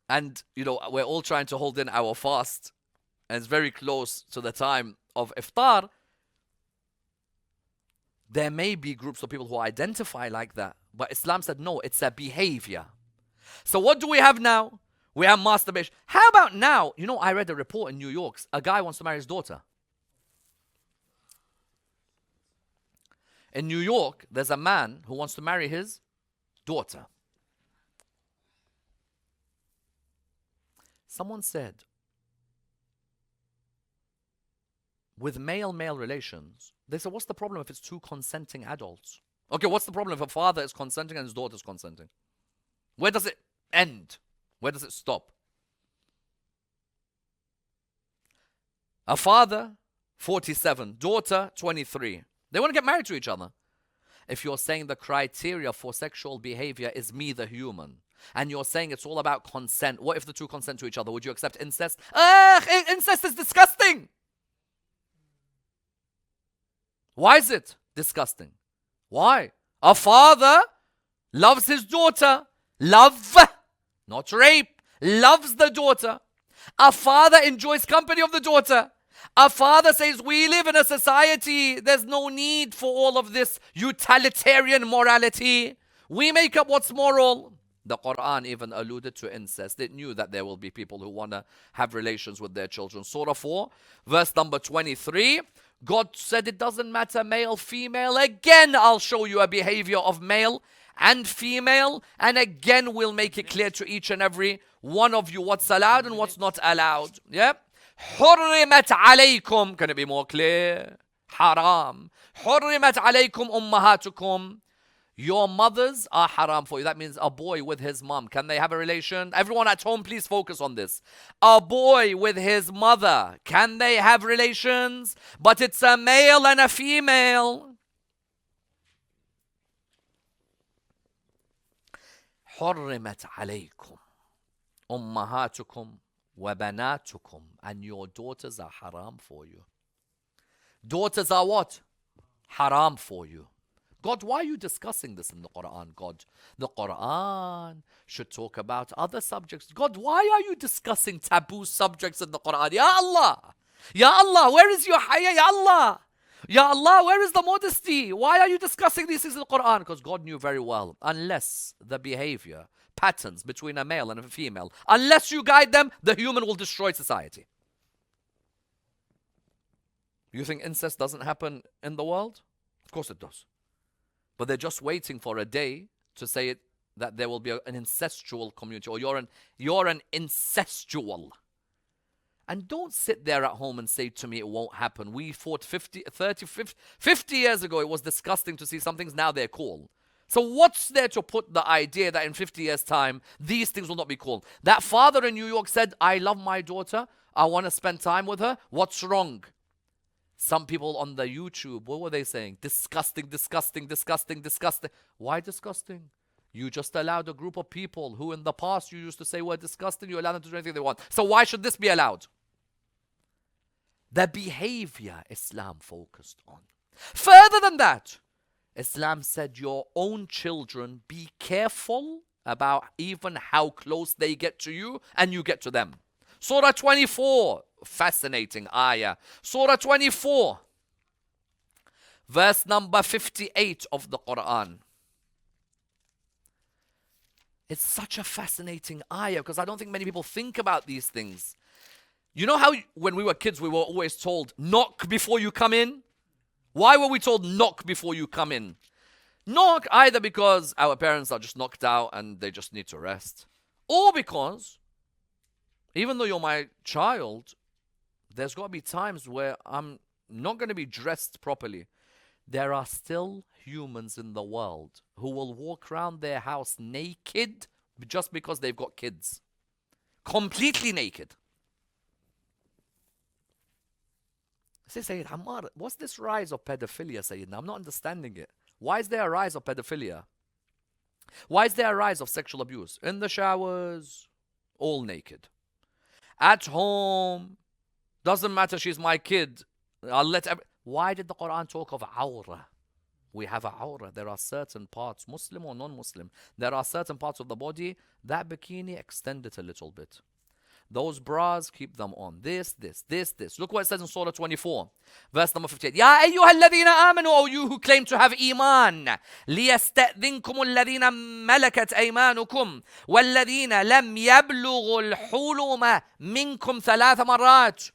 And, you know, we're all trying to hold in our fast, and it's very close to the time of iftar. There may be groups of people who identify like that, but Islam said no, it's a behavior. So what do we have now? We have masturbation. How about now? You know, I read a report in New York. A guy wants to marry his daughter. In New York, there's a man who wants to marry his daughter. Someone said, with male-male relations, they said, what's the problem if it's two consenting adults? Okay, what's the problem if a father is consenting and his daughter is consenting? Where does it end? Where does it stop? A father, 47, daughter, 23. They want to get married to each other. If you're saying the criteria for sexual behavior is me, the human, and you're saying it's all about consent, what if the two consent to each other? Would you accept incest? Incest is disgusting. Why is it disgusting? Why? A father loves his daughter. Love, not rape. Loves the daughter. A father enjoys company of the daughter. A father says, we live in a society, there's no need for all of this utilitarian morality. We make up what's moral. The Quran even alluded to incest. It knew that there will be people who want to have relations with their children. Surah 4, verse number 23. God said it doesn't matter male, female. Again, I'll show you a behavior of male and female. And again, we'll make it clear to each and every one of you what's allowed and what's not allowed. Yep. حرمت عليكم. Can it be more clear? Haram. حرمت عليكم أمهاتكم. Your mothers are haram for you. That means a boy with his mom. Can they have a relation? Everyone at home, please focus on this. A boy with his mother. Can they have relations? But it's a male and a female. حرمت عليكم أمهاتكم وبناتكم. And your daughters are haram for you. Daughters are what? Haram for you. God, why are you discussing this in the Quran, God? The Quran should talk about other subjects. God, why are you discussing taboo subjects in the Quran? Ya Allah! Ya Allah, where is your haya? Ya Allah! Ya Allah, where is the modesty? Why are you discussing these things in the Quran? Because God knew very well, unless the behavior, patterns between a male and a female, unless you guide them, the human will destroy society. You think incest doesn't happen in the world? Of course it does. But they're just waiting for a day to say it, that there will be an incestual community, or you're an incestual. And don't sit there at home and say to me it won't happen. We fought 50 years ago. It was disgusting to see some things. Now they're cool. So what's there to put the idea that in 50 years' time, these things will not be cool? That father in New York said, I love my daughter. I want to spend time with her. What's wrong? Some people on the YouTube, what were they saying? Disgusting, disgusting, disgusting, disgusting. Why disgusting? You just allowed a group of people who in the past you used to say were disgusting. You allow them to do anything they want. So why should this be allowed? The behavior Islam focused on. Further than that, Islam said your own children, be careful about even how close they get to you and you get to them. Surah 24, fascinating ayah. Surah 24, verse number 58 of the Quran. It's such a fascinating ayah because I don't think many people think about these things. You know how when we were kids we were always told, knock before you come in? Why were we told knock before you come in? Knock either because our parents are just knocked out and they just need to rest, or because Even though you're my child, there's got to be times where I'm not going to be dressed properly. There are still humans in the world who will walk around their house naked just because they've got kids. Completely naked. Say, Sayyid Ammar, what's this rise of pedophilia, Sayyidina? I'm not understanding it. Why is there a rise of pedophilia? Why is there a rise of sexual abuse? In the showers, all naked. At home, doesn't matter, she's my kid. Why did the Quran talk of awrah? We have a awrah. There are certain parts, Muslim or non-Muslim, there are certain parts of the body, that bikini, extend it a little bit. Those bras, keep them on. This. Look what it says in Surah 24, verse number 58. Ya ayyuha alladhina amanu, O you who claim to have iman, liyasta'dhinkum alladhina malakat aymanukum, walladhina lam yablughu al-huluma minkum thalatha marat.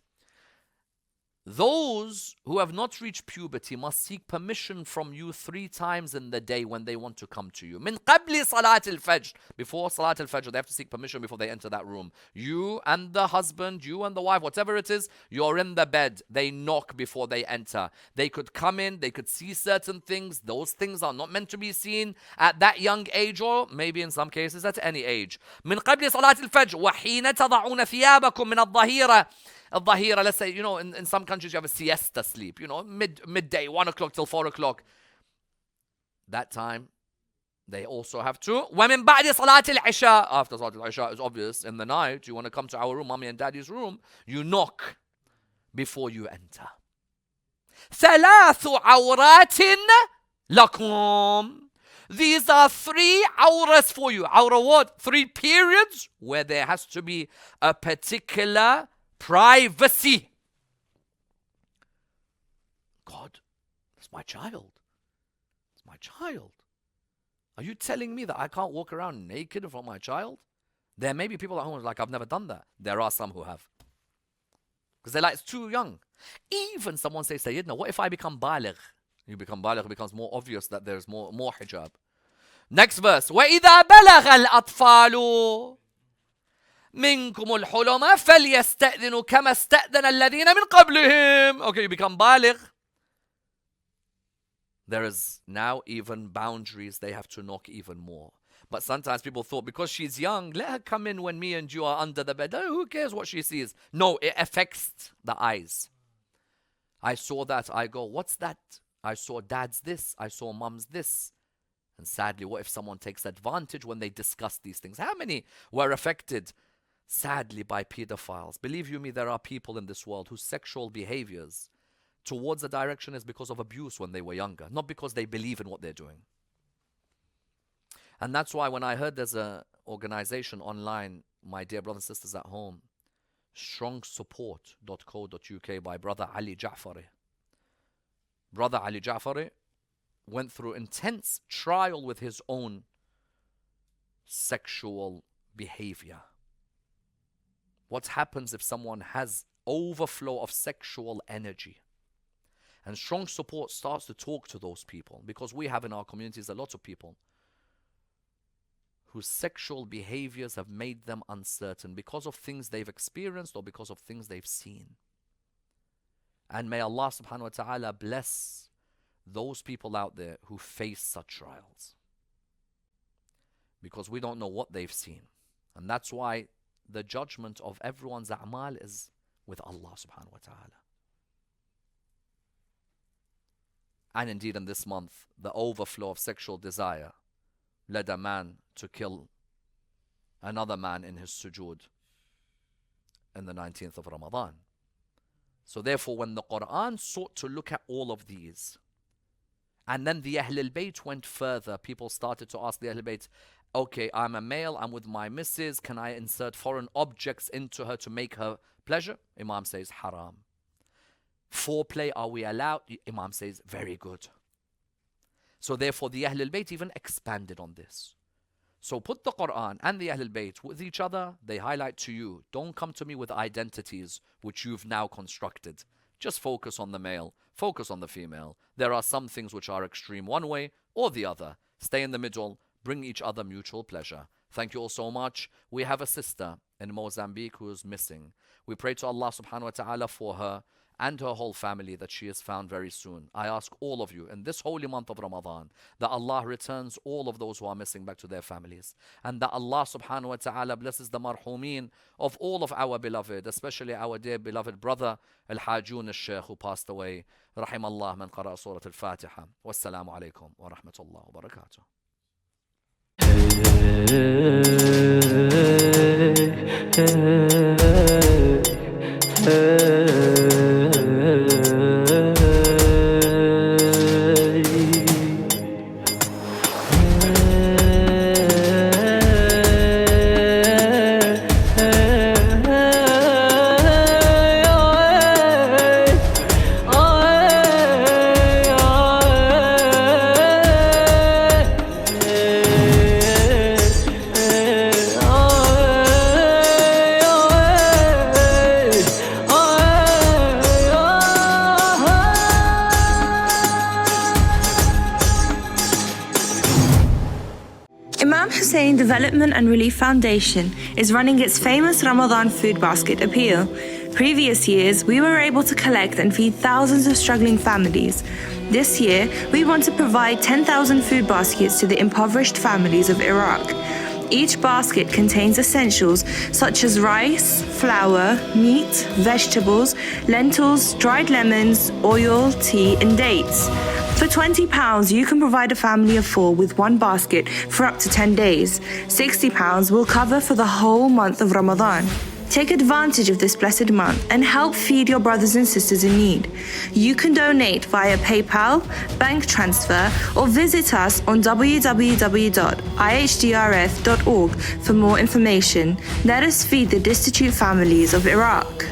Those who have not reached puberty must seek permission from you 3 times in the day when they want to come to you. Min qabli salat al-fajr. Before salat al-fajr, they have to seek permission before they enter that room. You and the husband, you and the wife, whatever it is, you're in the bed. They knock before they enter. They could come in, they could see certain things. Those things are not meant to be seen at that young age, or maybe in some cases at any age. Min qabli salat al-fajr. وَحِينَ تَضَعُونَ ثِيَابَكُم مِّنَ الظَّهِيرَةِ. Al-Dhahira, let's say, in some countries you have a siesta sleep, midday, 1 o'clock till 4 o'clock. That time, they also have to. وَمِن بَعْدِ صَلَاةِ الْعِشَاءِ. After Salat al-Isha is obvious, in the night, you want to come to our room, mommy and daddy's room, you knock before you enter. ثَلَاثُ عَوْرَاتٍ لَكُمْ. These are 3 awras for you. Awra what? 3 periods where there has to be a particular privacy. God, it's my child. It's my child. Are you telling me that I can't walk around naked in front of my child? There may be people at home like, I've never done that. There are some who have. Because they're like, it's too young. Even someone says, Sayyidina, what if I become baligh? You become baligh, it becomes more obvious that there's more hijab. Next verse. وَإِذَا بَلَغَ الْأَطْفَالُ منكم الحلم فليستأذنوا كما استأذن الذين من قبلهم. Okay, you become baligh. There is now even boundaries. They have to knock even more. But sometimes people thought, because she's young, let her come in when me and you are under the bed. Oh, who cares what she sees? No, it affects the eyes. I saw that. I go, what's that? I saw dad's this. I saw mum's this. And sadly, what if someone takes advantage when they discuss these things? How many were affected, sadly, by pedophiles? Believe you me, there are people in this world whose sexual behaviors towards a direction is because of abuse when they were younger, not because they believe in what they're doing. And that's why when I heard there's an organization online, my dear brothers and sisters at home, strongsupport.co.uk by Brother Ali Ja'fari. Brother Ali Ja'fari went through intense trial with his own sexual behavior. What happens if someone has overflow of sexual energy? And strong support starts to talk to those people, because we have in our communities a lot of people whose sexual behaviors have made them uncertain because of things they've experienced or because of things they've seen. And may Allah subhanahu wa ta'ala bless those people out there who face such trials, because we don't know what they've seen. And that's why the judgment of everyone's a'mal is with Allah subhanahu wa ta'ala. And indeed in this month, the overflow of sexual desire led a man to kill another man in his sujood in the 19th of Ramadan. So therefore, when the Quran sought to look at all of these, and then the Ahlul Bayt went further, people started to ask the Ahlul Bayt, okay, I'm a male, I'm with my missus, can I insert foreign objects into her to make her pleasure? Imam says, haram. Foreplay, are we allowed? Imam says, very good. So therefore, the Ahlul Bayt even expanded on this. So put the Quran and the Ahlul Bayt with each other. They highlight to you, don't come to me with identities which you've now constructed. Just focus on the male, focus on the female. There are some things which are extreme one way or the other. Stay in the middle, bring each other mutual pleasure. Thank you all so much. We have a sister in Mozambique who is missing. We pray to Allah subhanahu wa ta'ala for her and her whole family that she is found very soon. I ask all of you in this holy month of Ramadan that Allah returns all of those who are missing back to their families, and that Allah subhanahu wa ta'ala blesses the marhumin of all of our beloved, especially our dear beloved brother Al-Hajun al-Sheikh who passed away. Rahim Allah man qara Surah Al-Fatiha. Wassalamu alaikum wa rahmatullah wa barakatuh. Imam Hussein Development and Relief Foundation is running its famous Ramadan food basket appeal. Previous years, we were able to collect and feed thousands of struggling families. This year, we want to provide 10,000 food baskets to the impoverished families of Iraq. Each basket contains essentials such as rice, flour, meat, vegetables, lentils, dried lemons, oil, tea, and dates. For £20, you can provide a family of 4 with one basket for up to 10 days. £60 will cover for the whole month of Ramadan. Take advantage of this blessed month and help feed your brothers and sisters in need. You can donate via PayPal, bank transfer, or visit us on www.ihdrf.org for more information. Let us feed the destitute families of Iraq.